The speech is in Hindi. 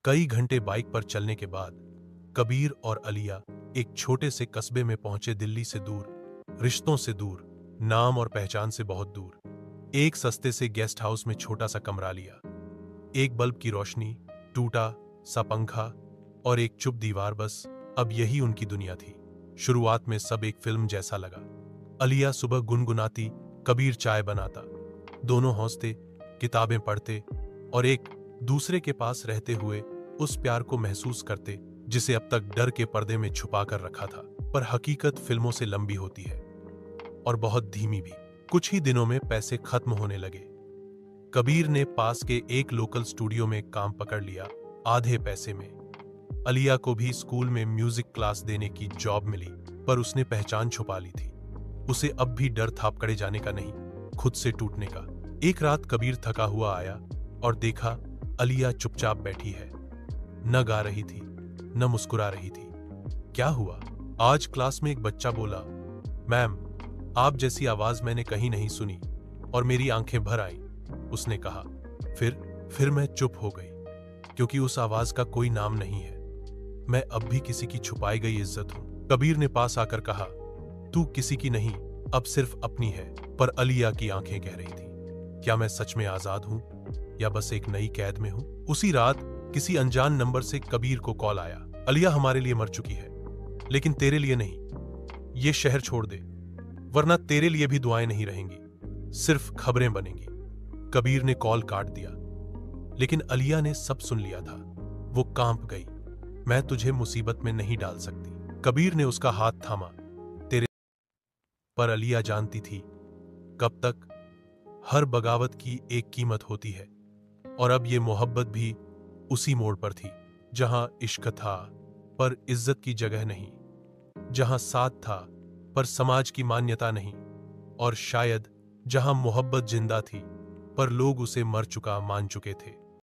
कई घंटे बाइक पर चलने के बाद कबीर और अलिया एक छोटे से कस्बे में पहुंचे। दिल्ली से दूर, रिश्तों से दूर, नाम और पहचान से बहुत दूर। एक सस्ते से गेस्ट हाउस में छोटा सा कमरा लिया। एक बल्ब की रोशनी, टूटा सा पंखा और एक चुप दीवार, बस अब यही उनकी दुनिया थी। शुरुआत में सब एक फिल्म जैसा लगा। अलिया सुबह गुनगुनाती, कबीर चाय बनाता। दोनों हंसते, किताबें पढ़ते और एक दूसरे के पास रहते हुए उस प्यार को महसूस करते जिसे अब तक डर के पर्दे में छुपा कर रखा था। पर हकीकत फिल्मों से लंबी होती है और बहुत धीमी भी। कुछ ही दिनों में पैसे खत्म होने लगे। कबीर ने पास के एक लोकल स्टूडियो में काम पकड़ लिया, आधे पैसे में। अलिया को भी स्कूल में म्यूजिक क्लास देने की जॉब मिली, पर उसने पहचान छुपा ली थी। उसे अब भी डर था पकड़े जाने का नहीं, खुद से टूटने का। एक रात कबीर थका हुआ आया और देखा अलिया चुपचाप बैठी है। न गा रही थी, न मुस्कुरा रही थी। क्या हुआ? आज क्लास में एक बच्चा बोला, मैम, आप जैसी आवाज मैंने कहीं नहीं सुनी, और मेरी आंखें भर आईं। उसने कहा। फिर मैं चुप हो गई, क्योंकि उस आवाज का कोई नाम नहीं है। मैं अब भी किसी की छुपाई गई इज्जत हूं। कबीर ने पास आकर कहा, तू किसी की नहीं, अब सिर्फ अपनी है। पर अलिया की आंखें कह रही थी, क्या मैं सच में आजाद हूं या बस एक नई कैद में हूं? उसी रात किसी अनजान नंबर से कबीर को कॉल आया। अलिया हमारे लिए मर चुकी है, लेकिन तेरे लिए नहीं। ये शहर छोड़ दे, वरना तेरे लिए भी दुआएं नहीं रहेंगी, सिर्फ खबरें बनेंगी। कबीर ने कॉल काट दिया, लेकिन अलिया ने सब सुन लिया था। वो कांप गई। मैं तुझे मुसीबत में नहीं डाल सकती। कबीर ने उसका हाथ थामा, तेरे। पर अलिया जानती थी, कब तक हर बगावत की एक कीमत होती है। और अब ये मोहब्बत भी उसी मोड़ पर थी, जहां इश्क था पर इज्जत की जगह नहीं, जहां साथ था पर समाज की मान्यता नहीं, और शायद जहां मोहब्बत जिंदा थी पर लोग उसे मर चुका मान चुके थे।